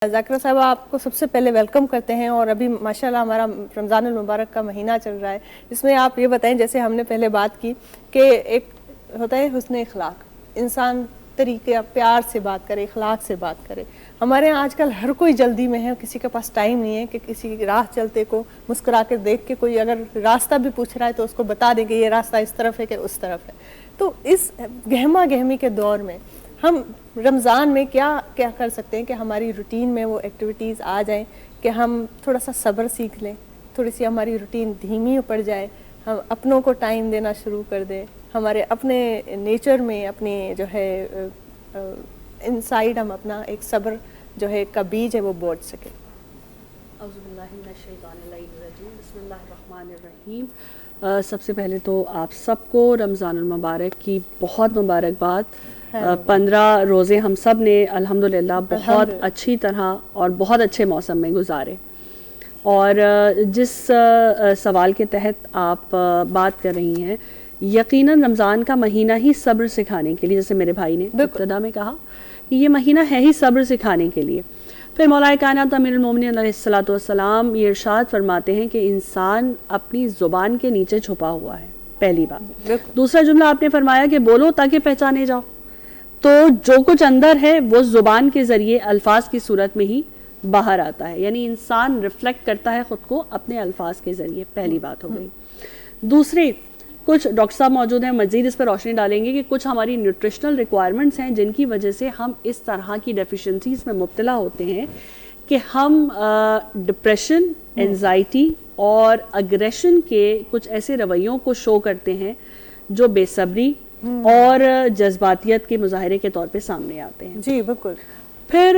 ذاکرہ صاحبہ آپ کو سب سے پہلے ویلکم کرتے ہیں، اور ابھی ماشاءاللہ ہمارا رمضان المبارک کا مہینہ چل رہا ہے، اس میں آپ یہ بتائیں، جیسے ہم نے پہلے بات کی کہ ایک ہوتا ہے حسن اخلاق، انسان طریقے پیار سے بات کرے، اخلاق سے بات کرے۔ ہمارے یہاں آج کل ہر کوئی جلدی میں ہے، کسی کے پاس ٹائم نہیں ہے کہ کسی راہ چلتے کو مسکرا کے دیکھ کے کوئی اگر راستہ بھی پوچھ رہا ہے تو اس کو بتا دیں کہ یہ راستہ اس طرف ہے کہ اس طرف ہے۔ تو اس گہما گہمی کے دور میں ہم رمضان میں کیا کر سکتے ہیں کہ ہماری روٹین میں وہ ایکٹیویٹیز آ جائیں کہ ہم تھوڑا سا صبر سیکھ لیں، تھوڑی سی ہماری روٹین دھیمی پڑ جائے، ہم اپنوں کو ٹائم دینا شروع کر دیں، ہمارے اپنے نیچر میں اپنی جو ہے انسائیڈ ہم اپنا ایک صبر جو ہے کا بیج ہے وہ بوڑ سکیں۔ اعوذ باللہ من الشیطان الرجیم، بسم اللہ الرحمن الرحیم۔ سب سے پہلے تو آپ سب کو رمضان المبارک کی بہت مبارکباد۔ 15 روزے ہم سب نے الحمدللہ بہت اچھی طرح اور بہت اچھے موسم میں گزارے، اور جس سوال کے تحت آپ بات کر رہی ہیں، یقیناً رمضان کا مہینہ ہی صبر سکھانے کے لیے، جیسے میرے بھائی نے ابتدا میں کہا کہ یہ مہینہ ہے ہی صبر سکھانے کے لیے۔ پھر مولا کائنات امیر المومنین علیہ الصلوۃ والسلام یہ ارشاد فرماتے ہیں کہ انسان اپنی زبان کے نیچے چھپا ہوا ہے، پہلی بات۔ دوسرا جملہ آپ نے فرمایا کہ بولو تاکہ پہچانے جاؤ، تو جو کچھ اندر ہے وہ زبان کے ذریعے الفاظ کی صورت میں ہی باہر آتا ہے، یعنی انسان ریفلیکٹ کرتا ہے خود کو اپنے الفاظ کے ذریعے، پہلی بات ہو گئی۔ دوسری، کچھ ڈاکٹر صاحب موجود ہیں، مزید اس پر روشنی ڈالیں گے کہ کچھ ہماری نیوٹریشنل ریکوائرمنٹس ہیں جن کی وجہ سے ہم اس طرح کی ڈیفیشنسیز میں مبتلا ہوتے ہیں کہ ہم ڈپریشن، انزائٹی اور اگریشن کے کچھ ایسے رویوں کو شو کرتے ہیں جو بے صبری اور جذباتیت کے مظاہرے کے طور پہ سامنے آتے ہیں۔ جی بالکل۔ پھر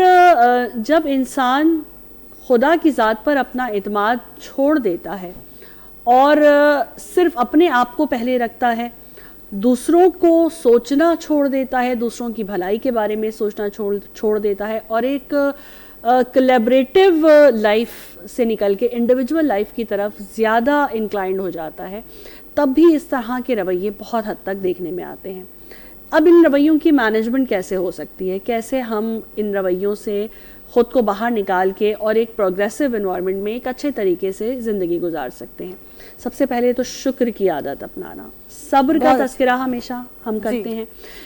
جب انسان خدا کی ذات پر اپنا اعتماد چھوڑ دیتا ہے اور صرف اپنے آپ کو پہلے رکھتا ہے، دوسروں کو سوچنا چھوڑ دیتا ہے، دوسروں کی بھلائی کے بارے میں سوچنا چھوڑ دیتا ہے، اور ایک کولیبریٹو لائف سے نکل کے انڈیویجول لائف کی طرف زیادہ انکلائنڈ ہو جاتا ہے، تب بھی اس طرح کے رویے بہت حد تک دیکھنے میں آتے ہیں۔ اب ان رویوں کی مینجمنٹ کیسے ہو سکتی ہے، کیسے ہم ان رویوں سے خود کو باہر نکال کے اور ایک پروگریسو انوائرمنٹ میں ایک اچھے طریقے سے زندگی گزار سکتے ہیں؟ سب سے پہلے تو شکر کی عادت اپنانا، صبر کا تذکرہ ہمیشہ ہم کرتے ہیں،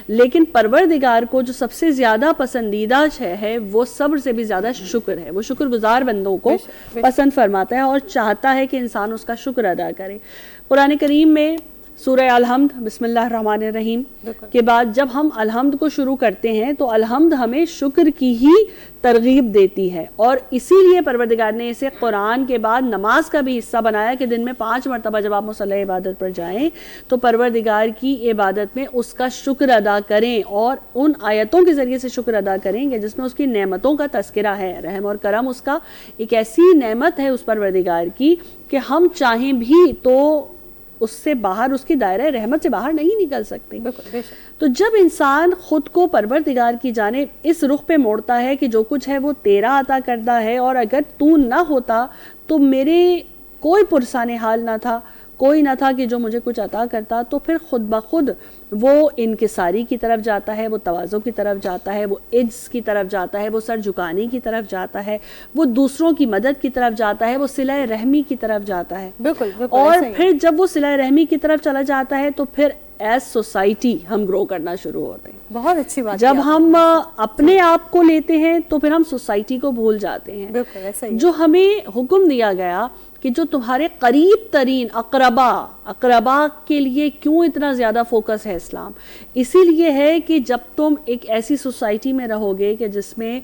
لیکن پروردگار کو جو سب سے زیادہ پسندیدہ ہے وہ صبر سے بھی زیادہ شکر ہے۔ وہ شکر گزار بندوں کو پسند فرماتا ہے اور چاہتا ہے کہ انسان اس کا شکر ادا کرے۔ قرآن کریم میں سورہ الحمد، بسم اللہ الرحمن الرحیم کے بعد جب ہم الحمد کو شروع کرتے ہیں تو الحمد ہمیں شکر کی ہی ترغیب دیتی ہے، اور اسی لیے پروردگار نے اسے قرآن کے بعد نماز کا بھی حصہ بنایا کہ دن میں 5 مرتبہ جب آپ مصلی عبادت پر جائیں تو پروردگار کی عبادت میں اس کا شکر ادا کریں، اور ان آیتوں کے ذریعے سے شکر ادا کریں کہ جس میں اس کی نعمتوں کا تذکرہ ہے۔ رحم اور کرم اس کا ایک ایسی نعمت ہے اس پروردگار کی کہ ہم چاہیں بھی تو اس سے باہر، اس کی دائرہ رحمت سے باہر نہیں نکل سکتے۔ تو جب انسان خود کو پروردگار کی جانب اس رخ پہ موڑتا ہے کہ جو کچھ ہے وہ تیرا عطا کردہ ہے، اور اگر تو نہ ہوتا تو میرے کوئی پرسان حال نہ تھا، کوئی نہ تھا کہ جو مجھے کچھ عطا کرتا، تو پھر خود بخود وہ انکساری کی طرف جاتا ہے، وہ تواضع کی طرف جاتا ہے، وہ عجز کی طرف جاتا ہے، وہ سر جھکانے کی طرف جاتا ہے، وہ دوسروں کی مدد کی طرف جاتا ہے، وہ صلہ رحمی کی طرف جاتا ہے۔ بالکل۔ اور پھر جب وہ صلہ رحمی کی طرف چلا جاتا ہے تو پھر ایز سوسائٹی ہم گرو کرنا شروع ہوتے ہیں۔ بہت اچھی بات۔ جب ہم اپنے آپ کو لیتے ہیں تو پھر ہم سوسائٹی کو بھول جاتے ہیں۔ بالکل ایسا ہی۔ جو ہمیں حکم دیا گیا کہ جو تمہارے قریب ترین اقربا کے لیے کیوں اتنا زیادہ فوکس ہے اسلام؟ اسی لیے ہے کہ جب تم ایک ایسی سوسائٹی میں رہو گے کہ جس میں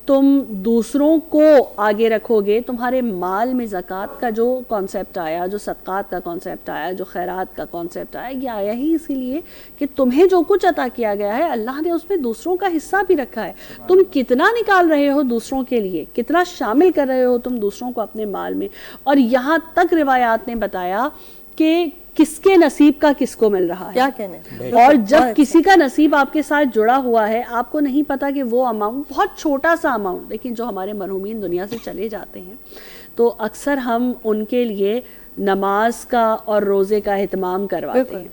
تم دوسروں کو آگے رکھو گے، تمہارے مال میں زکوٰۃ کا جو کانسیپٹ آیا، جو صدقات کا کانسیپٹ آیا، جو خیرات کا کانسیپٹ آیا، یہ آیا ہی اسی لیے کہ تمہیں جو کچھ عطا کیا گیا ہے اللہ نے اس میں دوسروں کا حصہ بھی رکھا ہے۔ تم کتنا نکال رہے ہو دوسروں کے لیے، کتنا شامل کر رہے ہو تم دوسروں کو اپنے مال میں، اور یہاں تک روایات نے بتایا کہ کس کے نصیب کا کس کو مل رہا ہے، کیا کہنے۔ اور جب کسی کا نصیب آپ کے ساتھ جڑا ہوا ہے، آپ کو نہیں پتا کہ وہ اماؤنٹ بہت چھوٹا سا اماؤنٹ، لیکن جو ہمارے مرحومین دنیا سے چلے جاتے ہیں تو اکثر ہم ان کے لیے نماز کا اور روزے کا اہتمام کرواتے ہیں۔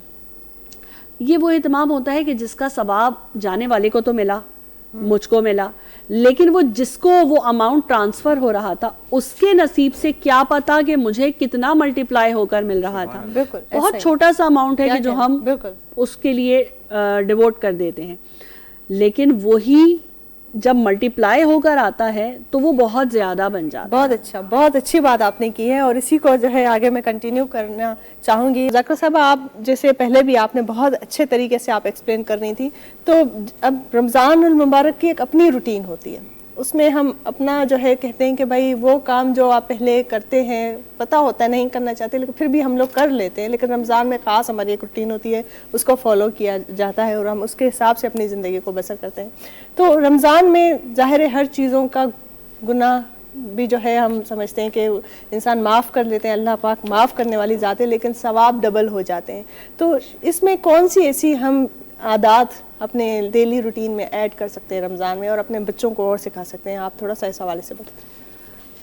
یہ وہ اہتمام ہوتا ہے کہ جس کا ثواب جانے والے کو تو ملا مجھ کو ملا, لیکن وہ جس کو وہ اماؤنٹ ٹرانسفر ہو رہا تھا اس کے نصیب سے کیا پتا کہ مجھے کتنا ملٹیپلائی ہو کر مل رہا تھا. بہت چھوٹا سا اماؤنٹ ہے کہ جو ہم اس کے لیے ڈیووٹ کر دیتے ہیں, لیکن وہی جب ملٹیپلائی ہو کر آتا ہے تو وہ بہت زیادہ بن جاتا ہے. بہت اچھا, بہت اچھی بات آپ نے کی ہے, اور اسی کو جو ہے آگے میں کنٹینیو کرنا چاہوں گی. ذاکرہ صاحب, آپ جیسے پہلے بھی آپ نے بہت اچھے طریقے سے آپ ایکسپلین کر رہی تھی, تو اب رمضان المبارک کی ایک اپنی روٹین ہوتی ہے, اس میں ہم اپنا جو ہے کہتے ہیں کہ بھائی وہ کام جو آپ پہلے کرتے ہیں, پتہ ہوتا ہے نہیں کرنا چاہتے لیکن پھر بھی ہم لوگ کر لیتے ہیں, لیکن رمضان میں خاص ہماری ایک روٹین ہوتی ہے, اس کو فالو کیا جاتا ہے اور ہم اس کے حساب سے اپنی زندگی کو بسر کرتے ہیں. تو رمضان میں ظاہر ہے ہر چیزوں کا گناہ بھی جو ہے ہم سمجھتے ہیں کہ انسان معاف کر لیتے ہیں, اللہ پاک معاف کرنے والی ذات ہے, لیکن ثواب ڈبل ہو جاتے ہیں. تو اس میں کون سی ایسی ہم عادات اپنے ڈیلی روٹین میں ایڈ کر سکتے ہیں رمضان میں, اور اپنے بچوں کو اور سکھا سکتے ہیں؟ آپ تھوڑا سا اس حوالے سے بتائیں.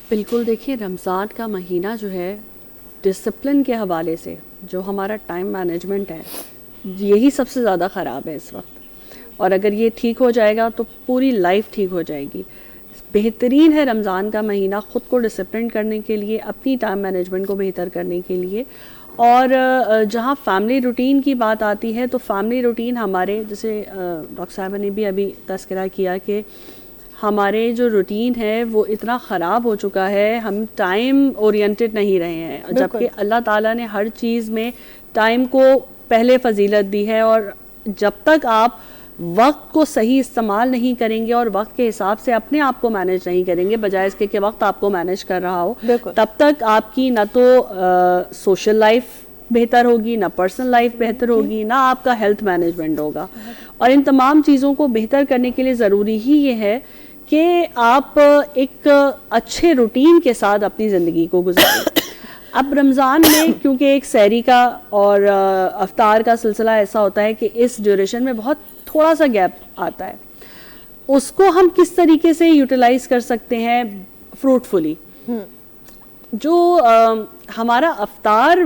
بالکل, دیکھیے رمضان کا مہینہ جو ہے ڈسپلن کے حوالے سے جو ہمارا ٹائم مینجمنٹ ہے یہی سب سے زیادہ خراب ہے اس وقت, اور اگر یہ ٹھیک ہو جائے گا تو پوری لائف ٹھیک ہو جائے گی. بہترین ہے رمضان کا مہینہ خود کو ڈسپلن کرنے کے لیے, اپنی ٹائم مینجمنٹ کو بہتر کرنے کے لیے. اور جہاں فیملی روٹین کی بات آتی ہے تو فیملی روٹین ہمارے, جیسے ڈاکٹر صاحبہ نے بھی ابھی تذکرہ کیا کہ ہمارے جو روٹین ہے وہ اتنا خراب ہو چکا ہے, ہم ٹائم اورینٹڈ نہیں رہے ہیں, جبکہ اللہ تعالیٰ نے ہر چیز میں ٹائم کو پہلے فضیلت دی ہے. اور جب تک آپ وقت کو صحیح استعمال نہیں کریں گے اور وقت کے حساب سے اپنے آپ کو مینج نہیں کریں گے بجائے اس کے کہ وقت آپ کو مینج کر رہا ہو, تب تک آپ کی نہ تو سوشل لائف بہتر ہوگی, نہ پرسنل لائف بہتر ہوگی, نہ آپ کا ہیلتھ مینجمنٹ ہوگا. اور ان تمام چیزوں کو بہتر کرنے کے لیے ضروری ہی یہ ہے کہ آپ ایک اچھے روٹین کے ساتھ اپنی زندگی کو گزاریں. اب رمضان میں کیونکہ ایک سحری کا اور افطار کا سلسلہ ایسا ہوتا ہے کہ اس ڈیوریشن میں بہت تھوڑا سا گیپ آتا ہے, اس کو ہم کس طریقے سے یوٹیلائز کر سکتے ہیں فروٹفلی. جو ہمارا افطار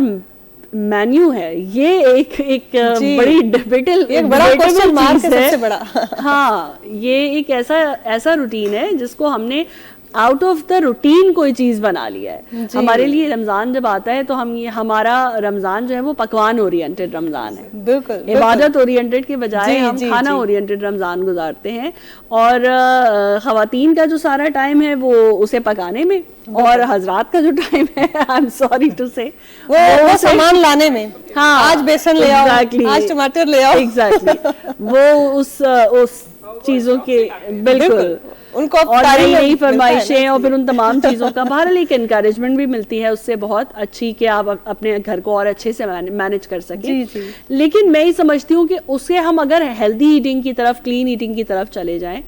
مینیو ہے یہ ایک بڑی ڈیبیٹل چیز ہے. ہاں, یہ ایک ایسا روٹین ہے جس کو ہم نے آؤٹ آف دا روٹین کوئی چیز بنا لیا ہے. ہمارے لیے رمضان جب آتا ہے تو ہمارا رمضان جو ہے وہ پکوان اورینٹڈ رمضان ہے, بالکل عبادت اورینٹڈ کے بجائے ہم کھانا اورینٹڈ رمضان گزارتے ہیں. اور خواتین کا جو سارا ٹائم ہے وہ اسے پکانے میں, اور حضرات کا جو ٹائم ہے آئی ایم سوری ٹو سے وہ سامان لانے میں, ہاں آج بیسن لے آؤ, آج ٹماٹر لے آؤ, ایگزیکٹلی وہ اس چیزوں کے بالکل ان کو اور نئی فرمائشیں اور پھر ان تمام چیزوں کا بہرحال ایک انکریجمنٹ بھی ملتی ہے اس سے بہت اچھی کہ آپ اپنے گھر کو اور اچھے سے مینج کر سکیں. لیکن میں یہ سمجھتی ہوں کہ اسے ہم اگر ہیلدی ایٹنگ کی طرف, کلین ایٹنگ کی طرف چلے جائیں